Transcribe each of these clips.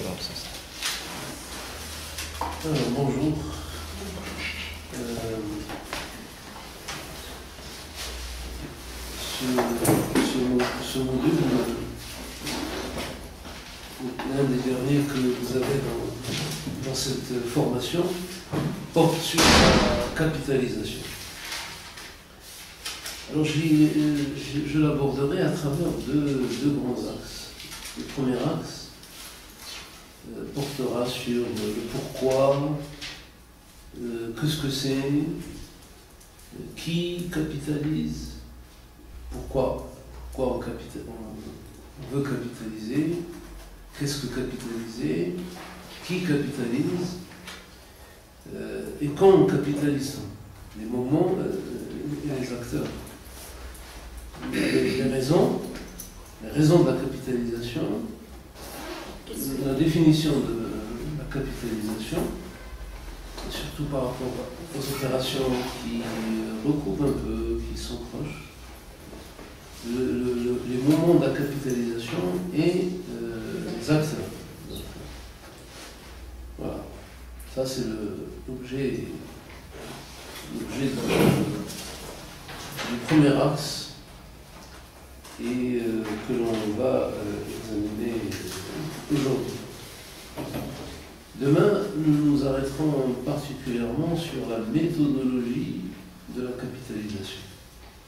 dans le sens. Alors, bonjour. Ce module, l'un des derniers que vous avez dans cette formation, porte sur la capitalisation. Alors je l'aborderai à travers deux grands axes. Le premier axe portera sur le pourquoi, qu'est-ce que c'est, qui capitalise, pourquoi on veut capitaliser, qu'est-ce que capitaliser, qui capitalise, et quand on capitalise, les moments et les acteurs. Les raisons de la capitalisation, la définition de la capitalisation, surtout par rapport aux opérations qui recoupent un peu, qui sont proches, les moments de la capitalisation et les acteurs. Voilà, ça c'est l'objet du premier axe et que l'on va examiner aujourd'hui. Demain, nous nous arrêterons particulièrement sur la méthodologie de la capitalisation.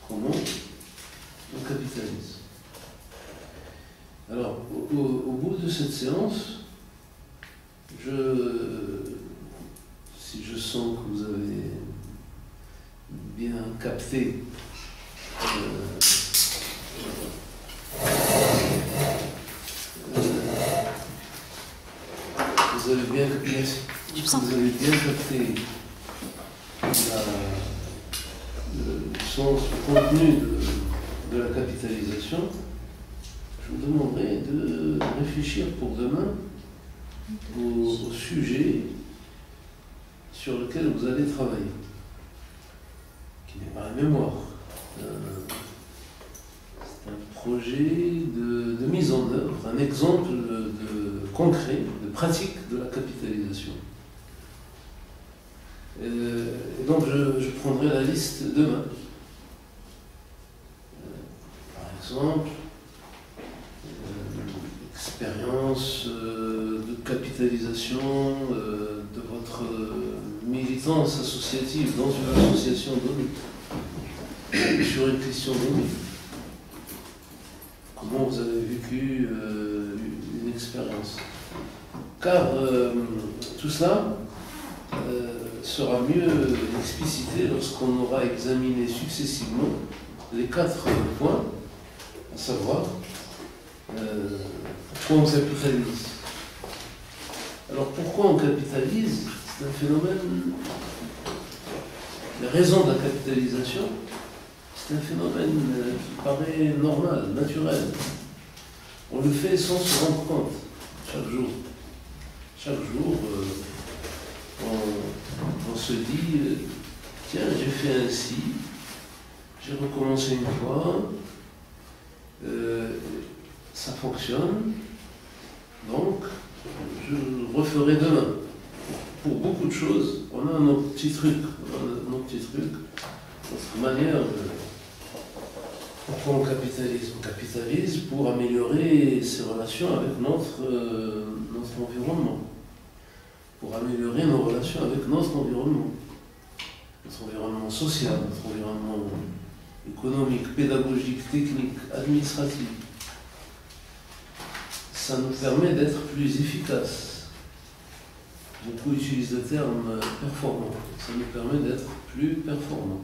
Comment on capitalise. Alors, au bout de cette séance, si je sens que vous avez bien capté vous avez bien capté le sens, le contenu de la capitalisation, je vous demanderai de réfléchir pour demain au sujet sur lequel vous allez travailler, qui n'est pas la mémoire. C'est un projet de mise en œuvre, un exemple concret, de pratique de la capitalisation. Et donc je prendrai la liste demain. Par exemple, expérience de capitalisation de votre militance associative dans une association donnée, sur une question donnée. Comment vous avez vécu une expérience. Car tout cela sera mieux explicité lorsqu'on aura examiné successivement les 4 points, à savoir pourquoi on capitalise. Alors pourquoi on capitalise? C'est un phénomène. Les raisons de la capitalisation, c'est un phénomène qui paraît normal, naturel. On le fait sans se rendre compte, chaque jour. Chaque jour, on se dit, tiens, j'ai fait ainsi, j'ai recommencé une fois, ça fonctionne, donc je referai demain. Pour beaucoup de choses, on a nos petits trucs, notre manière de... Pourquoi on capitalise? On capitalise pour améliorer ses relations avec notre environnement, pour améliorer nos relations avec notre environnement social, notre environnement économique, pédagogique, technique, administratif. Ça nous permet d'être plus efficaces. Beaucoup utilisent le terme performant. Ça nous permet d'être plus performants,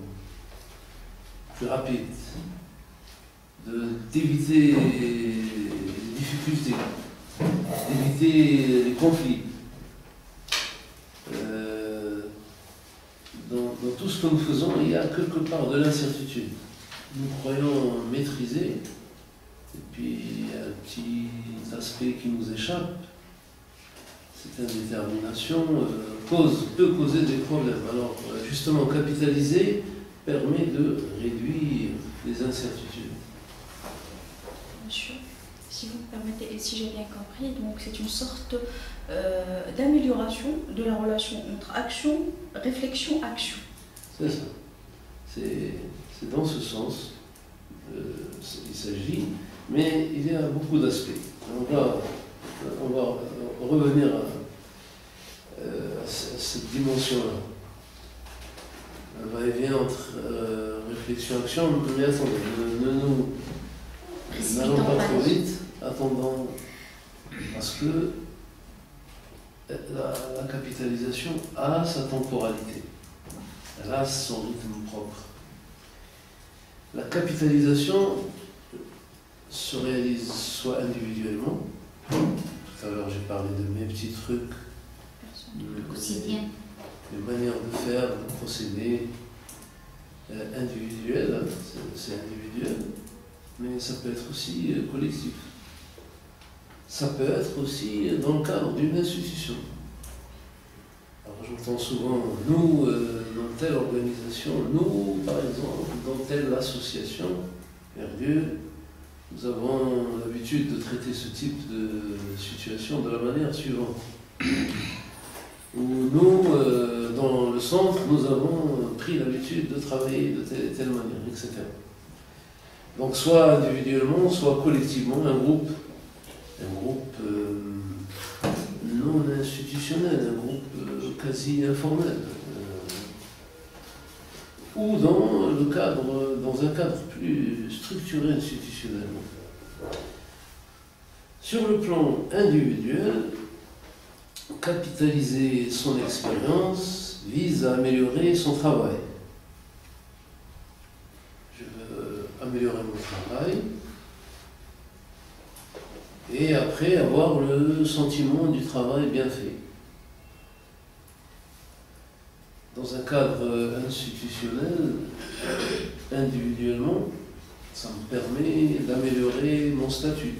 plus rapides, d'éviter les difficultés, d'éviter les conflits. Dans tout ce que nous faisons, il y a quelque part de l'incertitude. Nous croyons maîtriser, et puis il y a un petit aspect qui nous échappe. Cette indétermination peut causer des problèmes. Alors, justement, capitaliser permet de réduire les incertitudes. Monsieur, si vous me permettez, et si j'ai bien compris, donc c'est une sorte d'amélioration de la relation entre action, réflexion, action. C'est ça. C'est dans ce sens il s'agit, mais il y a beaucoup d'aspects. On va revenir à cette dimension-là. Un va-et-vient entre réflexion et action, mais attendez, n'allons pas trop vite, attendons, parce que la capitalisation a sa temporalité, elle a son rythme propre. La capitalisation se réalise soit individuellement, tout à l'heure j'ai parlé de mes petits trucs, mes manières de faire, de procéder, individuelles, c'est individuel, mais ça peut être aussi collectif. Ça peut être aussi dans le cadre d'une institution. Alors j'entends souvent, nous, dans telle organisation, nous, par exemple, dans telle association, Dieu, nous avons l'habitude de traiter ce type de situation de la manière suivante. Où nous, dans le centre, nous avons pris l'habitude de travailler de telle et telle manière, etc. Donc soit individuellement, soit collectivement, un groupe non institutionnel, un groupe quasi informel, ou dans un cadre plus structuré institutionnellement. Sur le plan individuel, capitaliser son expérience vise à améliorer son travail. Je veux améliorer mon travail et après avoir le sentiment du travail bien fait. Dans un cadre institutionnel, individuellement, ça me permet d'améliorer mon statut,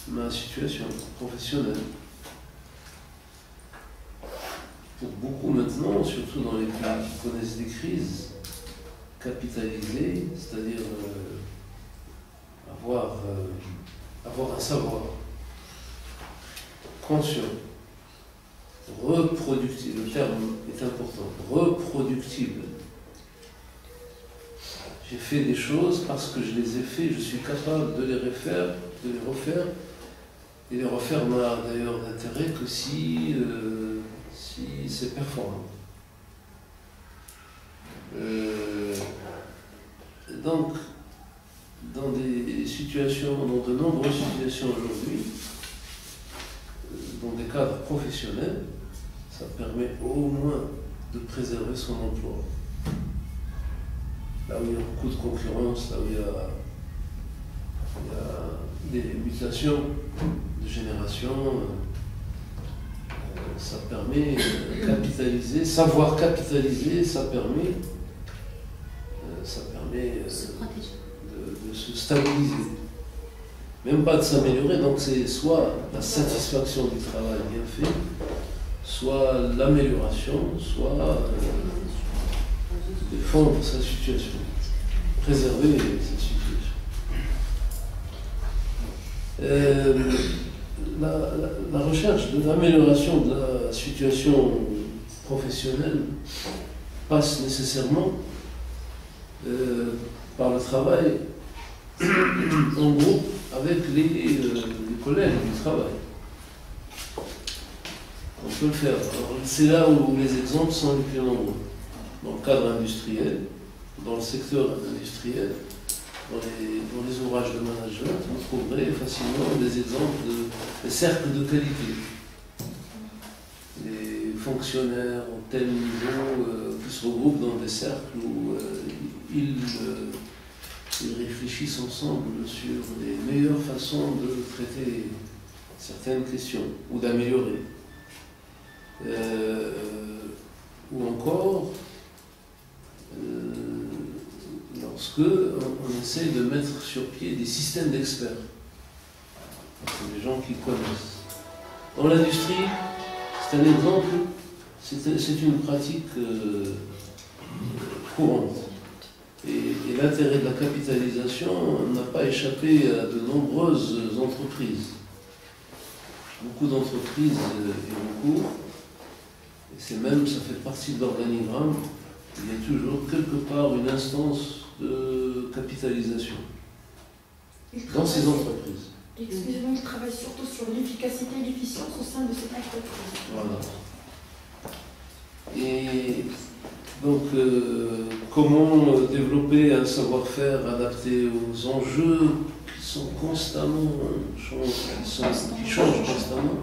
ma situation professionnelle. Pour beaucoup maintenant, surtout dans les pays qui connaissent des crises, capitaliser, c'est-à-dire avoir un savoir conscient, reproductible, le terme est important, reproductible. J'ai fait des choses parce que je les ai fait, je suis capable de les refaire, et les refaire n'a d'ailleurs d'intérêt que si c'est performant. Donc, dans des situations, dans de nombreuses situations aujourd'hui, dans des cadres professionnels, ça permet au moins de préserver son emploi. Là où il y a beaucoup de concurrence, là où il y a des mutations de génération, ça permet de capitaliser, savoir capitaliser, ça permet de se stabiliser. Même pas de s'améliorer, donc c'est soit la satisfaction du travail bien fait, soit l'amélioration, soit défendre sa situation, préserver sa situation. La recherche de l'amélioration de la situation professionnelle passe nécessairement par le travail en groupe avec les collègues du travail. On peut le faire. C'est là où les exemples sont les plus nombreux. Dans le cadre industriel, dans le secteur industriel, dans les ouvrages de management, vous trouverez facilement des exemples de cercles de qualité. Les fonctionnaires au tel niveau qui se regroupent dans des cercles où ils réfléchissent ensemble sur les meilleures façons de traiter certaines questions ou d'améliorer. Ou encore, lorsque on essaie de mettre sur pied des systèmes d'experts. C'est des gens qui connaissent. Dans l'industrie, c'est un exemple, c'est une pratique courante. Et l'intérêt de la capitalisation n'a pas échappé à de nombreuses entreprises. Beaucoup d'entreprises y recourent, et c'est même, ça fait partie de l'organigramme, il y a toujours quelque part une instance de capitalisation dans ces entreprises. Excusez-moi, il travaille surtout sur l'efficacité et l'efficience au sein de cette entreprise. Voilà. Et donc, comment développer un savoir-faire adapté aux enjeux qui sont constamment qui changent constamment?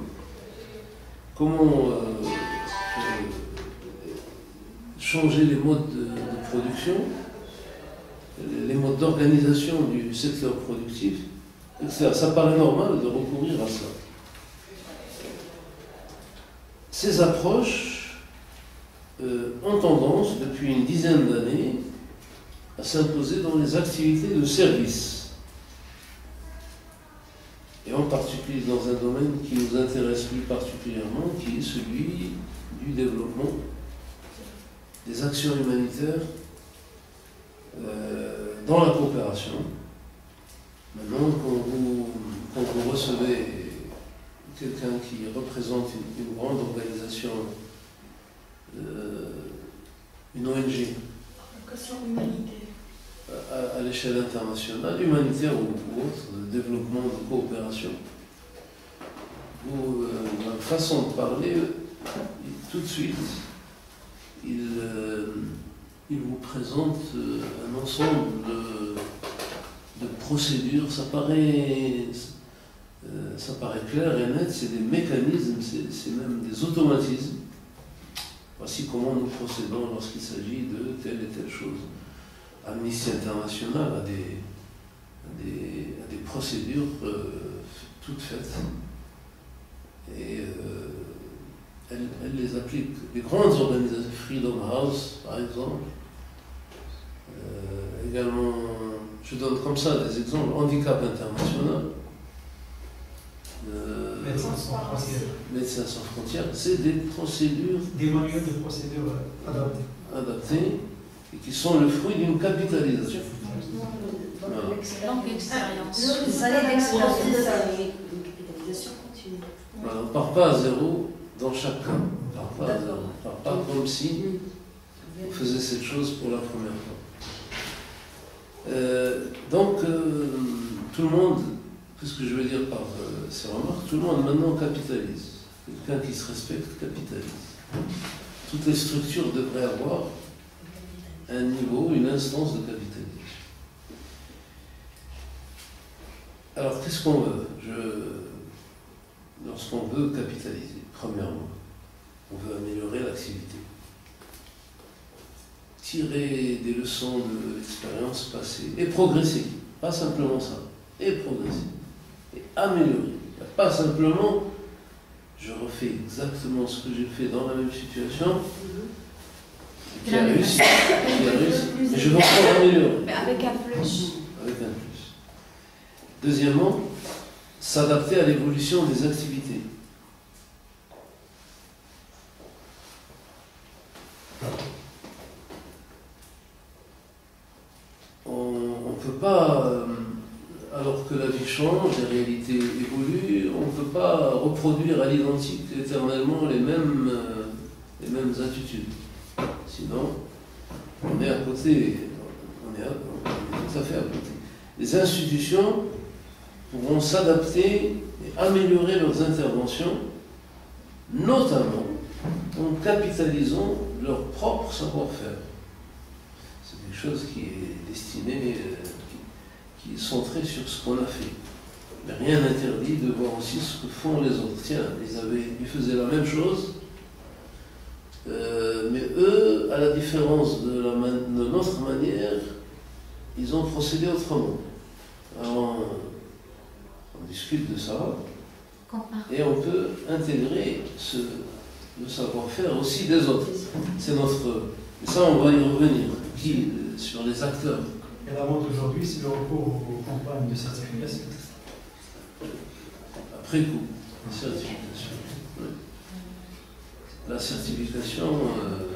Comment changer les modes de production, les modes d'organisation du secteur productif? Ça paraît normal de recourir à ça. Ces approches ont tendance, depuis une dizaine d'années, à s'imposer dans les activités de service. Et en particulier dans un domaine qui nous intéresse plus particulièrement, qui est celui du développement des actions humanitaires dans la coopération. Maintenant, quand vous recevez quelqu'un qui représente une grande organisation, une ONG, à l'échelle internationale, humanitaire ou autre, de développement, de coopération, la façon de parler, tout de suite, il vous présente un ensemble de procédures. Ça paraît clair et net, c'est des mécanismes, c'est même des automatismes. Voici comment nous procédons lorsqu'il s'agit de telle et telle chose. Amnesty International a des procédures toutes faites. Et elle les applique. Les grandes organisations, Freedom House par exemple, également, je donne comme ça des exemples, Handicap International, Médecins sans frontières, c'est des procédures, des manuels de procédures adaptées et qui sont le fruit d'une capitalisation. Longue expérience. Les années d'expérience, une capitalisation continue. Voilà, on ne part pas à zéro dans chaque cas. On ne part pas comme si on faisait cette chose pour la première fois. Donc, tout le monde, qu'est-ce que je veux dire par ces remarques? Tout le monde maintenant capitalise. Quelqu'un qui se respecte capitalise. Toutes les structures devraient avoir un niveau, une instance de capitalisation. Alors, qu'est-ce qu'on veut? Lorsqu'on veut capitaliser, premièrement, on veut améliorer l'activité. Tirer des leçons de l'expérience passée et progresser. Pas simplement ça. Et progresser. Et améliorer. Pas simplement, je refais exactement ce que j'ai fait dans la même situation, qui a réussi, mais je veux encore améliorer. Mais avec un plus. Avec un plus. Deuxièmement, s'adapter à l'évolution des activités. On ne peut pas, alors que la vie change, les réalités évoluent, on ne peut pas reproduire à l'identique éternellement les mêmes attitudes. Sinon, on est à côté, on est tout à fait à côté. Les institutions pourront s'adapter et améliorer leurs interventions, notamment en capitalisant leur propre savoir-faire. C'est quelque chose qui est destiné, qui est centré sur ce qu'on a fait. Mais rien n'interdit de voir aussi ce que font les autres. Tiens, ils faisaient la même chose, mais eux, à la différence de notre manière, ils ont procédé autrement. Alors, on discute de ça, et on peut intégrer le savoir-faire aussi des autres. C'est notre... Et ça, on va y revenir. Sur les acteurs. Et la mode aujourd'hui, c'est le recours aux campagnes de certification. Après coup, certification. Oui. La certification,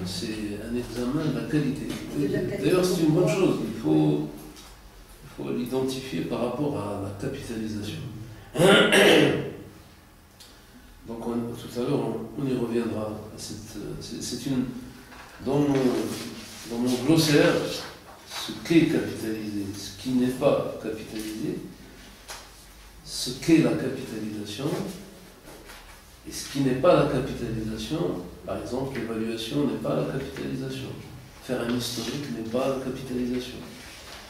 c'est un examen de la qualité. D'ailleurs, c'est une bonne chose. faut l'identifier par rapport à la capitalisation. Donc tout à l'heure, on y reviendra. Dans mon glossaire, ce qu'est capitalisé, ce qui n'est pas capitalisé, ce qu'est la capitalisation, et ce qui n'est pas la capitalisation. Par exemple, l'évaluation n'est pas la capitalisation. Faire un historique n'est pas la capitalisation.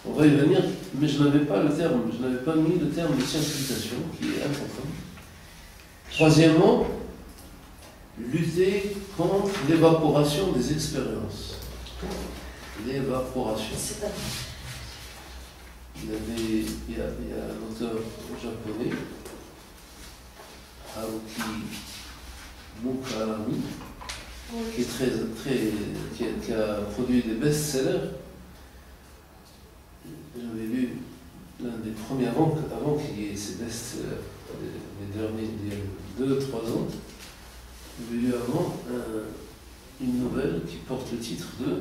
On va y venir, mais je n'avais pas mis le terme de simplification, qui est important. Troisièmement, lutter contre l'évaporation des expériences. L'évaporation. Il y a un auteur japonais, Haruki Murakami, qui a produit des best-sellers. J'avais lu l'un des premiers avant qu'il y ait ces best-sellers, les derniers, il y a 2-3 ans. J'avais lu avant une nouvelle qui porte le titre de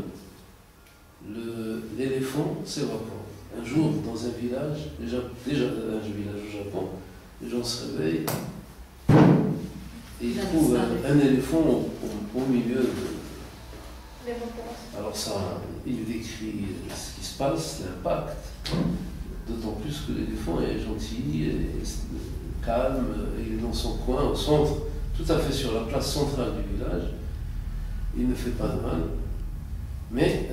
L'éléphant s'évapore. Un jour, dans un village, déjà un village au Japon, les gens se réveillent et ils trouvent un éléphant au milieu de... Alors ça, il décrit ce qui se passe, l'impact, d'autant plus que l'éléphant est gentil, et calme, il est dans son coin, au centre, tout à fait sur la place centrale du village. Il ne fait pas de mal, mais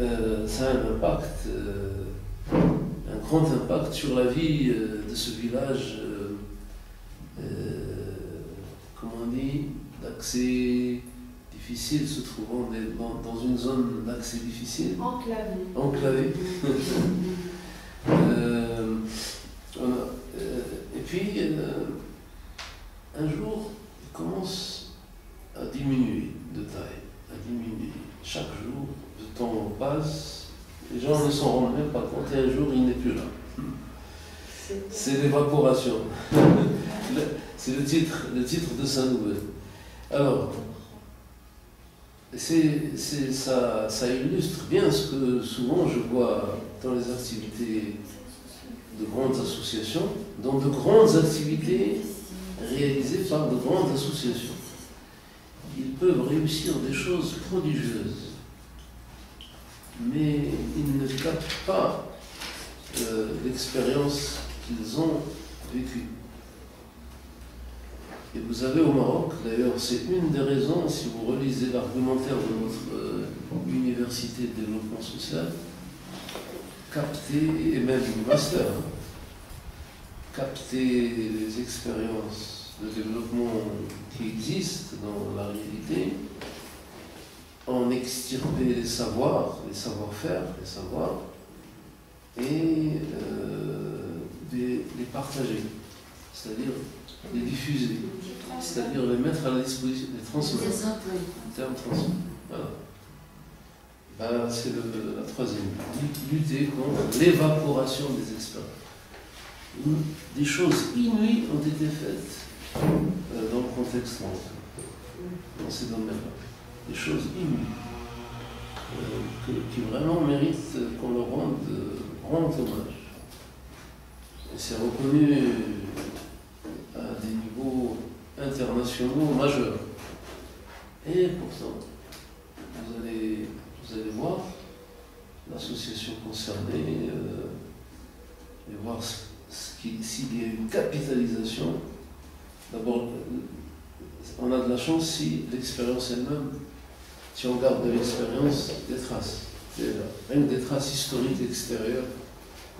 ça a un impact, un grand impact sur la vie de ce village, comment on dit, d'accès difficile, se trouvant dans une zone d'accès difficile. Enclavé. Et puis, un jour, il commence à diminuer de taille, à diminuer. Chaque jour, le temps passe, les gens ne s'en rendent même pas compte, et un jour, il n'est plus là. C'est l'évaporation. C'est le titre de sa nouvelle. Alors, ça illustre bien ce que souvent je vois dans les activités de grandes associations, dans de grandes activités réalisées par de grandes associations. Ils peuvent réussir des choses prodigieuses, mais ils ne captent pas l'expérience qu'ils ont vécue. Et vous avez au Maroc, d'ailleurs, c'est une des raisons, si vous relisez l'argumentaire de notre université de développement social, capter, et même du master, capter les expériences de développement qui existent dans la réalité, en extirper les savoirs, les savoir-faire, les savoirs, et les partager, c'est-à-dire les diffuser, c'est-à-dire les mettre à la disposition, les transmettre. Terme transmis. Voilà. Ben, c'est la troisième. Lutter contre l'évaporation des expériences. Des choses inouïes ont été faites dans le contexte dans ces domaines-là. Des choses inouïes qui vraiment méritent qu'on leur rende grand hommage. Et c'est reconnu à des niveaux internationaux majeurs. Et pourtant, vous allez voir l'association concernée et voir s'il y a une capitalisation. D'abord, on a de la chance si l'expérience elle-même, si on garde de l'expérience des traces, même des traces historiques extérieures,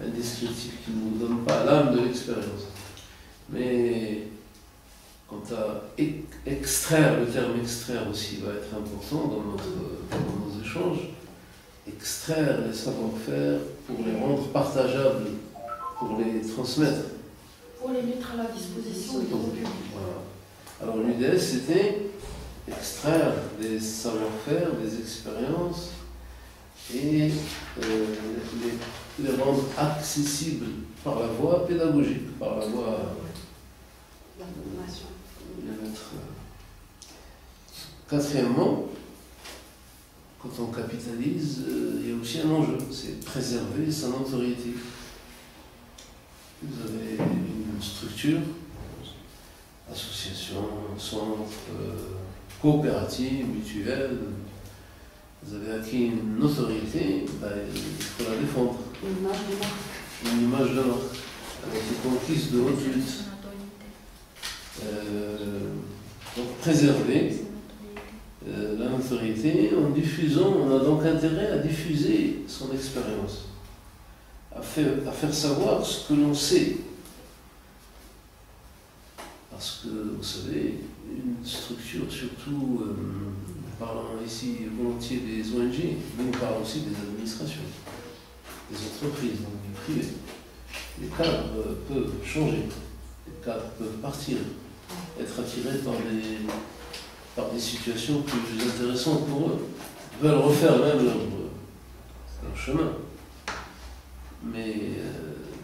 indescriptibles, qui ne nous donnent pas l'âme de l'expérience. Mais quant à extraire, le terme extraire aussi va être important dans nos échanges, extraire les savoir-faire pour les rendre partageables, pour les transmettre. Pour les mettre à la disposition du public. Voilà. Alors l'UDS, c'était extraire des savoir-faire, des expériences et les rendre accessibles par la voie pédagogique, par la voie quatrièmement, quand on capitalise, il y a aussi un enjeu, c'est préserver son autorité. Vous avez une structure, association, centre, coopérative, mutuelle, vous avez acquis une autorité, il faut la défendre. Une image de marque. Une image de marque, avec des conquises de haute lutte. Son autorité. Donc préserver la notoriété en diffusant, on a donc intérêt à diffuser son expérience, à faire savoir ce que l'on sait. Parce que, vous savez, une structure, surtout, nous parlons ici volontiers des ONG, mais nous parlons aussi des administrations, des entreprises, donc du privé. Les cadres peuvent changer, les cadres peuvent partir, être attirés par des situations plus intéressantes pour eux. Ils veulent refaire même leur chemin. Mais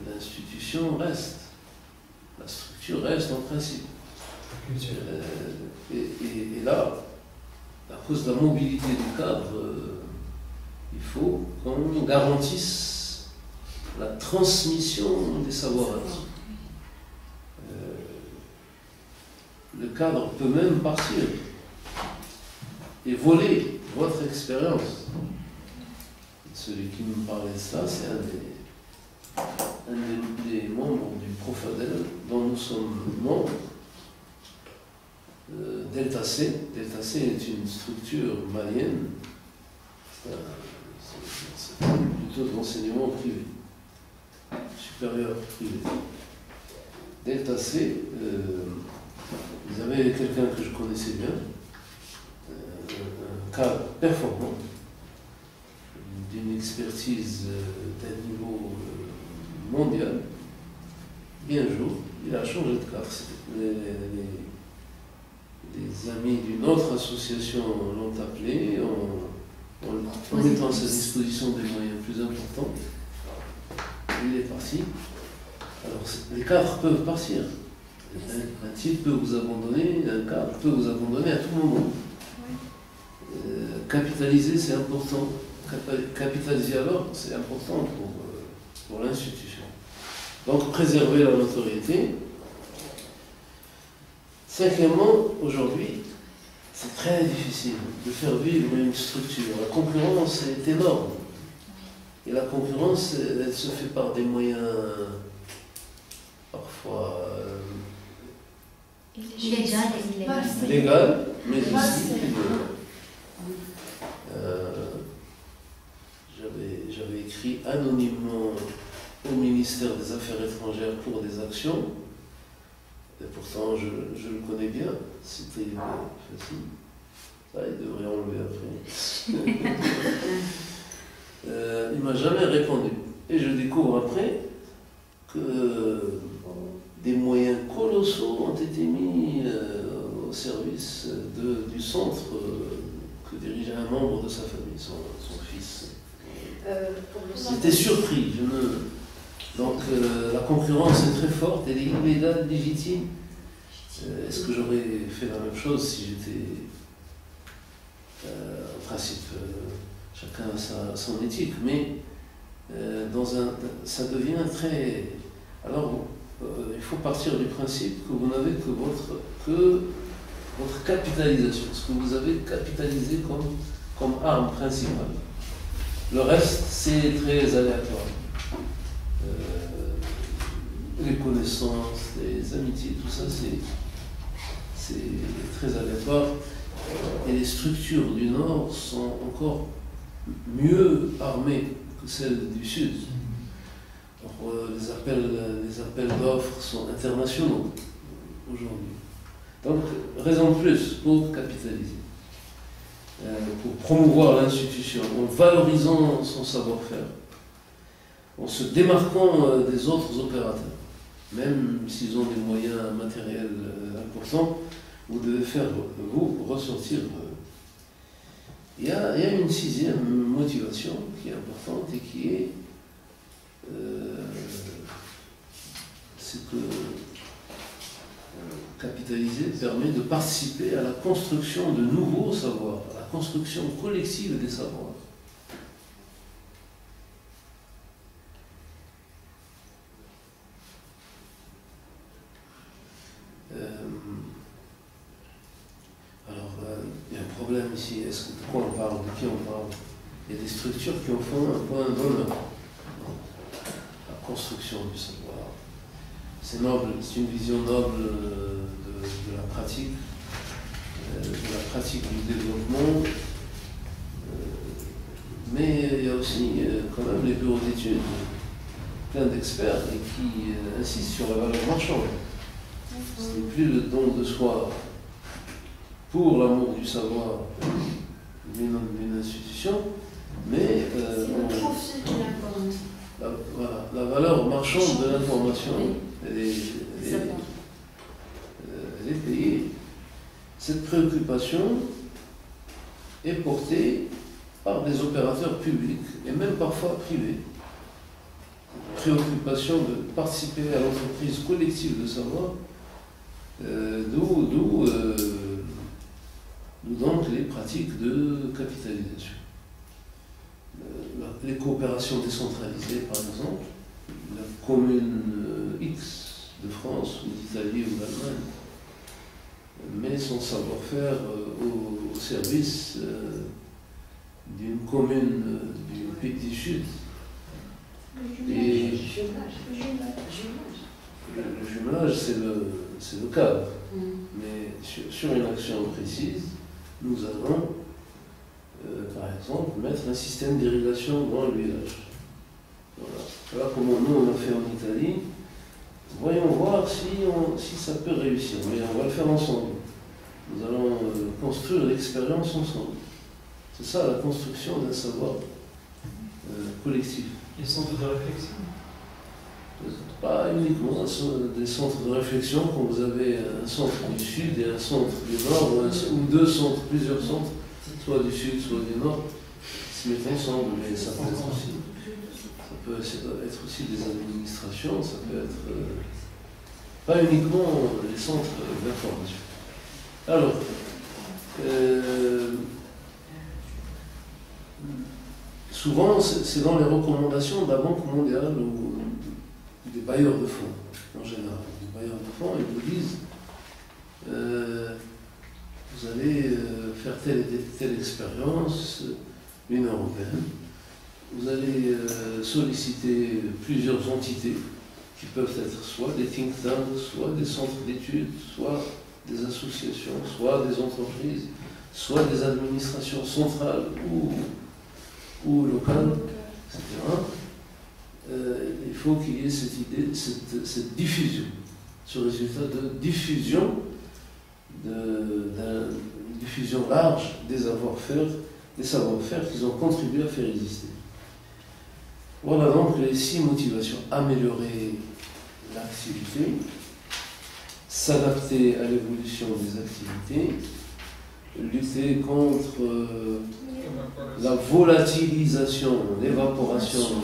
l'institution reste, la structure reste en principe. Et là, à cause de la mobilité du cadre, il faut qu'on garantisse la transmission des savoirs-acquis. Le cadre peut même partir et voler votre expérience. Celui qui me parlait de ça, c'est un des membres du Profadel dont nous sommes membres. Delta C. Delta C est une structure malienne, c'est plutôt de l'enseignement privé, supérieur privé. Delta C, ils avaient quelqu'un que je connaissais bien, un cadre performant, d'une expertise d'un niveau mondial. Et un jour, il a changé de cadre. Les amis d'une autre association l'ont appelé en mettant à sa disposition des moyens plus importants. Il est parti. Alors, les cadres peuvent partir. Un type peut vous abandonner, un cadre peut vous abandonner à tout moment. Capitaliser, c'est important. Capitaliser alors, c'est important pour l'institution. Donc, préserver la notoriété. Cinquièmement, aujourd'hui, c'est très difficile de faire vivre une structure. La concurrence est énorme. Et la concurrence, elle se fait par des moyens parfois légaux, mais aussi j'avais écrit anonymement au ministère des Affaires étrangères pour des actions. Et pourtant, je le connais bien. C'était facile. Ça, il devrait enlever après. Il ne m'a jamais répondu. Et je découvre après que des moyens colossaux ont été mis au service du centre que dirigeait un membre de sa famille, son fils. J'étais surpris. Donc la concurrence est très forte, elle est illégale, légitime. Est-ce que j'aurais fait la même chose si j'étais... en principe, chacun a son éthique, mais ça devient très... Alors, il faut partir du principe que vous n'avez que votre capitalisation, ce que vous avez capitalisé comme arme principale. Le reste, c'est très aléatoire. Les connaissances, les amitiés, tout ça, c'est très aléatoire. Et les structures du Nord sont encore mieux armées que celles du Sud. Alors, les appels d'offres sont internationaux aujourd'hui. Donc, raison de plus pour capitaliser, pour promouvoir l'institution, en valorisant son savoir-faire, en se démarquant des autres opérateurs. Même s'ils ont des moyens matériels importants, vous devez faire, vous, ressortir. Il y a une sixième motivation qui est importante et qui est c'est que capitaliser permet de participer à la construction de nouveaux savoirs, à la construction collective des savoirs. Il y a un problème ici. De quoi on parle? De qui on parle? Il y a des structures qui en font un point d'honneur. La construction du savoir. C'est noble, c'est une vision noble de la pratique du développement. Mais il y a aussi quand même les bureaux d'études, plein d'experts et qui insistent sur la valeur marchande. Ce n'est plus le don de soi pour l'amour du savoir d'une institution, mais la valeur marchande de l'information, elle est payée. Cette préoccupation est portée par des opérateurs publics et même parfois privés. Préoccupation de participer à l'entreprise collective de savoir, d'où donc les pratiques de capitalisation. Les coopérations décentralisées, par exemple, la commune X de France, ou d'Italie ou d'Allemagne, met son savoir-faire au service d'une commune du Pays du Sud. Et le jumelage, c'est le cadre. Mais sur une action précise, nous allons, par exemple, mettre un système d'irrigation dans le village. Voilà comment nous on a fait en Italie. Voyons voir si ça peut réussir. Mais on va le faire ensemble. Nous allons construire l'expérience ensemble. C'est ça la construction d'un savoir collectif. Et centres de réflexion? Pas uniquement des centres de réflexion, quand vous avez un centre du sud et un centre du nord, ou deux centres, plusieurs centres, soit du sud, soit du nord, qui se mettent ensemble, mais ça peut être aussi des administrations, ça peut être pas uniquement les centres d'information. Alors, souvent, c'est dans les recommandations de la Banque mondiale ou des bailleurs de fonds, en général. Les bailleurs de fonds, ils vous disent vous allez faire telle et telle expérience, l'Union européenne. Vous allez solliciter plusieurs entités qui peuvent être soit des think tanks, soit des centres d'études, soit des associations, soit des entreprises, soit des administrations centrales ou locales, etc. Il faut qu'il y ait cette idée, cette diffusion, ce résultat de diffusion, d'une diffusion large des savoir-faire qu'ils ont contribué à faire exister. Voilà donc les 6 motivations. Améliorer l'activité, s'adapter à l'évolution des activités, lutter contre la volatilisation, l'évaporation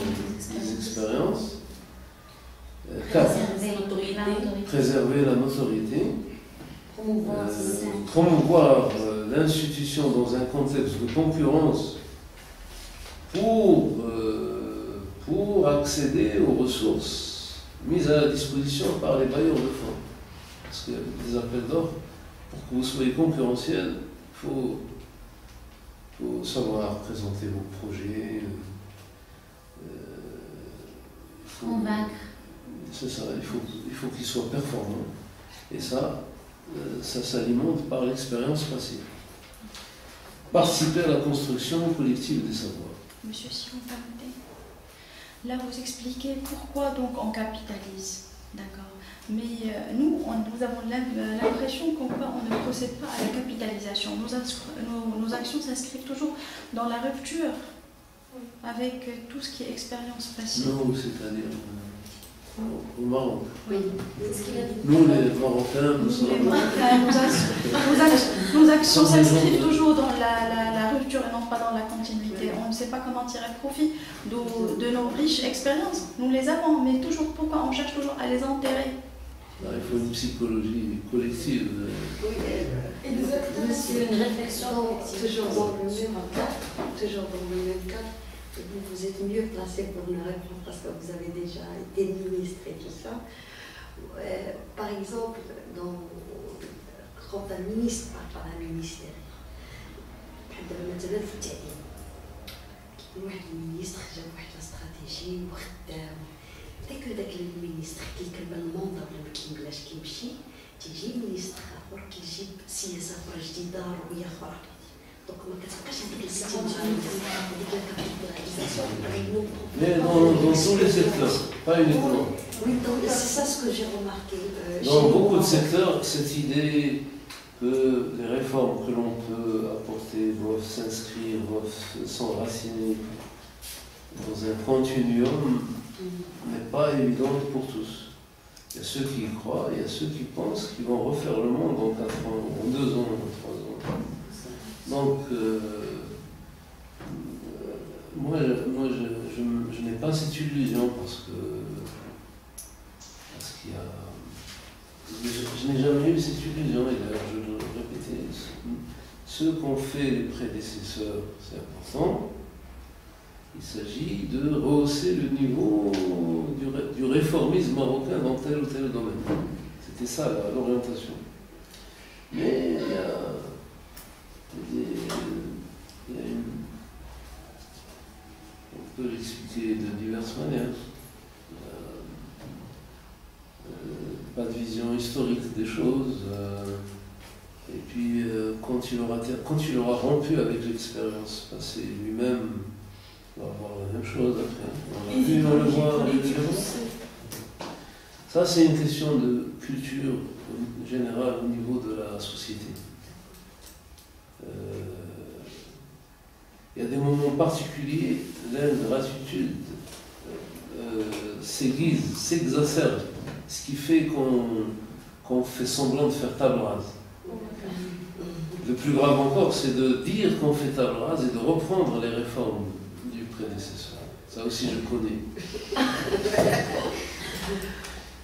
des expériences, 4. Préserver la notoriété, promouvoir l'institution dans un contexte de concurrence pour accéder aux ressources mises à la disposition par les bailleurs de fonds. Parce qu'il y a des appels d'offres, pour que vous soyez concurrentiel, il faut savoir présenter vos projets, convaincre. C'est ça, il faut qu'ils soient performants. Et ça s'alimente par l'expérience passée. Participer à la construction collective des savoirs. Monsieur, si vous permettez, là vous expliquez pourquoi donc on capitalise, d'accord. Mais nous avons l'impression qu'on ne procède pas à la capitalisation. Nos actions s'inscrivent toujours dans la rupture avec tout ce qui est expérience passée. Non, c'est-à-dire au Maroc. Oui, c'est ce qu'il a dit. Nous, les Marocains, nos actions s'inscrivent toujours dans la rupture et non pas dans la continuité. On ne sait pas comment tirer profit de nos riches expériences. Nous les avons, mais toujours pourquoi on cherche toujours à les enterrer. Là, il faut une psychologie collective. Oui, Et les acteurs, c'est une réflexion toujours dans le même cadre. Et vous êtes mieux placé pour nous répondre parce que vous avez déjà été ministre et tout ça. Par exemple, quand un ministre parle à un ministère, مثلا في التعليم كيكون واحد المينيستر جاب واحد استراتيجي وخدام داك المينيستر كيكمل المنظر ولا ما كيملاش كيمشي تيجي مينيستر اخر كيجيب سياسه اخرى جديده رؤيه اخرى دونك ما كتبقاش هذيك الاستمرار هذيك الكابيتاليزاسيون. Mais dans tous les secteurs, pas uniquement. Oui, c'est ça ce que j'ai remarqué. Dans beaucoup de secteurs, cette idée que les réformes que l'on peut apporter doivent s'inscrire, doivent s'enraciner dans un continuum n'est pas évidente pour tous. Il y a ceux qui y croient, il y a ceux qui pensent qu'ils vont refaire le monde en 4 ans, en 2 ans, en 3 ans. Donc, moi je n'ai pas cette illusion parce qu'il y a... Je n'ai jamais eu cette illusion, et d'ailleurs je dois le répéter, ce qu'ont fait les prédécesseurs, c'est important. Il s'agit de rehausser le niveau du réformisme marocain dans tel ou tel domaine. C'était ça l'orientation. Mais on peut l'expliquer de diverses manières. Pas de vision historique des choses. Et puis, quand il aura rompu avec l'expérience passée lui-même, on va voir la même chose après. On le voit régulièrement. Ça, c'est une question de culture générale au niveau de la société. Il y a des moments particuliers, l'ingratitude s'aiguise, s'exacerbe, ce qui fait qu'on fait semblant de faire table rase. Le plus grave encore, c'est de dire qu'on fait table rase et de reprendre les réformes du prédécesseur. Ça aussi, je connais.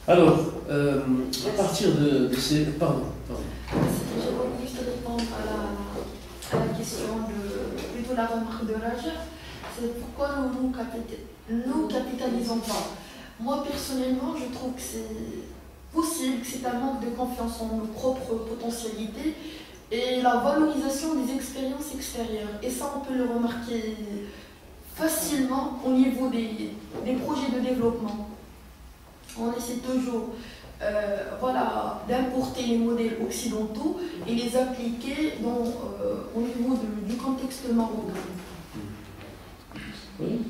Alors, à partir de ces... Pardon. J'ai voulu juste répondre à la question plutôt la remarque de Raja. C'est pourquoi nous capitalisons pas. Moi, personnellement, je trouve que c'est possible, que c'est un manque de confiance en nos propres potentialités et la valorisation des expériences extérieures. Et ça, on peut le remarquer facilement au niveau des projets de développement. On essaie toujours d'importer les modèles occidentaux et les appliquer au niveau du contexte marocain. Oui.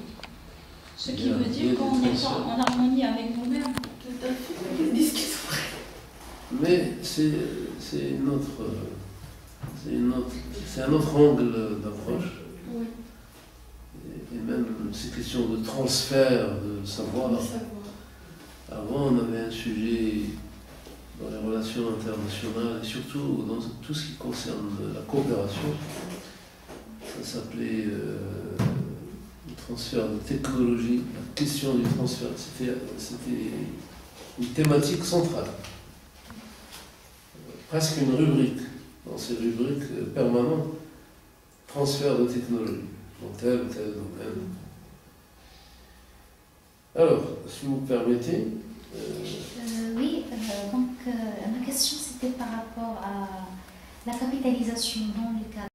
Ce qui veut dire qu'on n'est pas en harmonie avec nous-mêmes. Tout à fait. Mais c'est un autre angle d'approche. Oui. Et même ces questions de transfert de savoir. Avant, on avait un sujet dans les relations internationales et surtout dans tout ce qui concerne la coopération. Ça s'appelait le transfert de technologie. La question du transfert, c'était une thématique centrale. Presque une rubrique, dans ces rubriques permanentes, transfert de technologie, dans tel ou tel domaine. Alors, si vous permettez... Oui, donc ma question c'était par rapport à la capitalisation dans le cadre